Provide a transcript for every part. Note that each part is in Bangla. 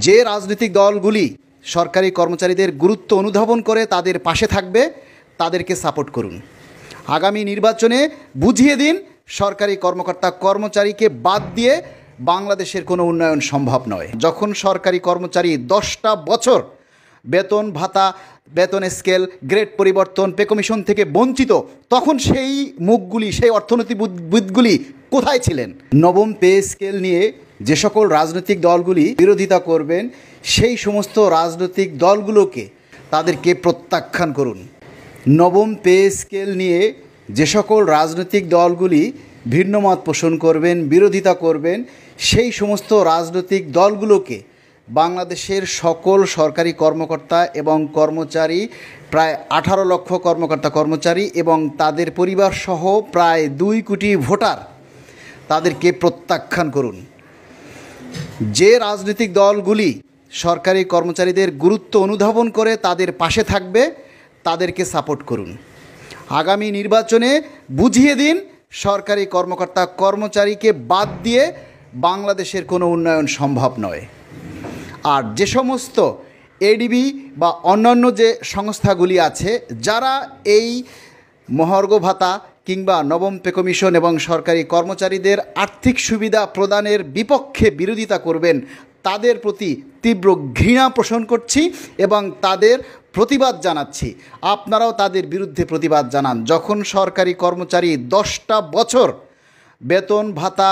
যে রাজনৈতিক দলগুলি সরকারি কর্মচারীদের গুরুত্ব অনুধাবন করে তাদের পাশে থাকবে তাদেরকে সাপোর্ট করুন। আগামী নির্বাচনে বুঝিয়ে দিন সরকারি কর্মকর্তা কর্মচারীকে বাদ দিয়ে বাংলাদেশের কোনো উন্নয়ন সম্ভব নয়। যখন সরকারি কর্মচারী 10টা বছর বেতন ভাতা, বেতন স্কেল, গ্রেড পরিবর্তন, পে কমিশন থেকে বঞ্চিত, তখন সেই মুখগুলি, সেই অর্থনীতিবিদগুলি কোথায় ছিলেন? নবম পে স্কেল নিয়ে যে সকল রাজনৈতিক দলগুলি বিরোধিতা করবেন সেই সমস্ত রাজনৈতিক দলগুলোকে তাদেরকে প্রত্যাখ্যান করুন। নবম পে স্কেল নিয়ে যে সকল রাজনৈতিক দলগুলি ভিন্নমত পোষণ করবেন, বিরোধিতা করবেন, সেই সমস্ত রাজনৈতিক দলগুলোকে বাংলাদেশের সকল সরকারি কর্মকর্তা এবং কর্মচারী, প্রায় 18 লক্ষ কর্মকর্তা কর্মচারী এবং তাদের পরিবার সহ প্রায় 2 কোটি ভোটার, তাদেরকে প্রত্যাখ্যান করুন। যে রাজনৈতিক দলগুলি সরকারি কর্মচারীদের গুরুত্ব অনুধাবন করে তাদের পাশে থাকবে তাদেরকে সাপোর্ট করুন। আগামী নির্বাচনে বুঝিয়ে দিন সরকারি কর্মকর্তা কর্মচারীকে বাদ দিয়ে বাংলাদেশের কোনো উন্নয়ন সম্ভব নয়। আর যে সমস্ত এডিবি বা অন্যান্য যে সংস্থাগুলি আছে যারা এই মহার্ঘ ভাতা কিংবা নবম পে কমিশন এবং সরকারি কর্মচারীদের আর্থিক সুবিধা প্রদানের বিপক্ষে বিরোধিতা করবেন, তাদের প্রতি তীব্র ঘৃণা পোষণ করছি এবং তাদের প্রতিবাদ জানাচ্ছি। আপনারাও তাদের বিরুদ্ধে প্রতিবাদ জানান। যখন সরকারি কর্মচারী 10টা বছর বেতন ভাতা,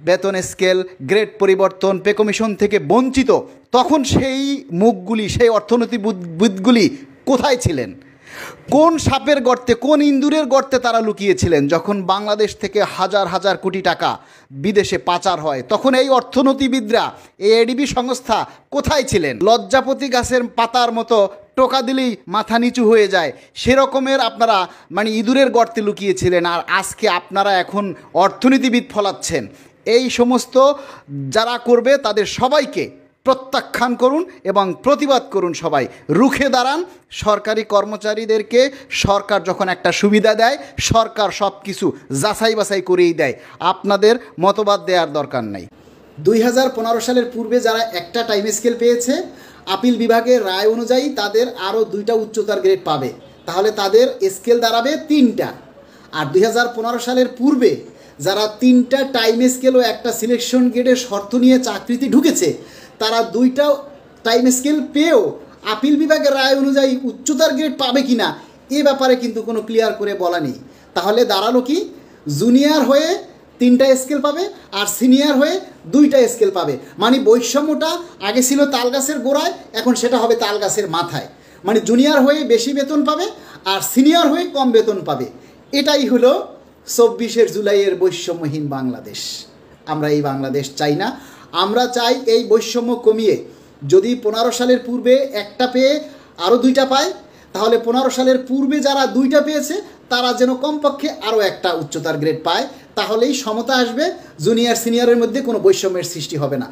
বেতন স্কেল, গ্রেড পরিবর্তন, পে কমিশন থেকে বঞ্চিত, তখন সেই মুখগুলি, সেই অর্থনীতিবিদগুলি কোথায় ছিলেন? কোন সাপের গর্তে, কোন ইঁদুরের গর্তে তারা লুকিয়েছিলেন? যখন বাংলাদেশ থেকে হাজার হাজার কোটি টাকা বিদেশে পাচার হয়, তখন এই অর্থনীতিবিদরা, এই এডিবি সংস্থা কোথায় ছিলেন? লজ্জাপতি গাছের পাতার মতো টোকা দিলেই মাথা নিচু হয়ে যায়, সেরকমের আপনারা ইঁদুরের গর্তে লুকিয়েছিলেন। আর আজকে আপনারা এখন অর্থনীতিবিদ ফলাচ্ছেন। এই সমস্ত যারা করবে তাদের সবাইকে প্রত্যাখ্যান করুন এবং প্রতিবাদ করুন। সবাই রুখে দাঁড়ান। সরকারি কর্মচারীদেরকে সরকার যখন একটা সুবিধা দেয়, সরকার সব কিছু যাচাই বাছাই করেই দেয়। আপনাদের মতবাদ দেওয়ার দরকার নাই। 2015 সালের পূর্বে যারা একটা টাইম স্কেল পেয়েছে, আপিল বিভাগের রায় অনুযায়ী তাদের আরও 2টা উচ্চতর গ্রেড পাবে, তাহলে তাদের স্কেল দাঁড়াবে 3টা। আর 2015 সালের পূর্বে যারা 3টা টাইম স্কেল ও একটা সিলেকশন গ্রেডের শর্ত নিয়ে চাকরিতে ঢুকেছে, তারা 2টা টাইম স্কেল পেয়েও আপিল বিভাগের রায় অনুযায়ী উচ্চতর গ্রেড পাবে কি না এ ব্যাপারে কিন্তু কোনো ক্লিয়ার করে বলা নেই। তাহলে দাঁড়ালো কি? জুনিয়র হয়ে 3টা স্কেল পাবে আর সিনিয়র হয়ে 2টা স্কেল পাবে। বৈষম্যটা আগে ছিল তাল গাছের গোড়ায়, এখন সেটা হবে তাল গাছের মাথায়। জুনিয়র হয়ে বেশি বেতন পাবে আর সিনিয়র হয়ে কম বেতন পাবে। এটাই হলো 24শে জুলাইয়ের বৈষম্যহীন বাংলাদেশ। আমরা এই বাংলাদেশ চাই না। আমরা চাই এই বৈষম্য কমিয়ে, যদি 15 সালের পূর্বে একটা পেয়ে আরও 2টা পায়, তাহলে 15 সালের পূর্বে যারা 2টা পেয়েছে তারা যেন কমপক্ষে আরও একটা উচ্চতর গ্রেড পায়। তাহলেই সমতা আসবে, জুনিয়র সিনিয়রের মধ্যে কোনো বৈষম্যের সৃষ্টি হবে না।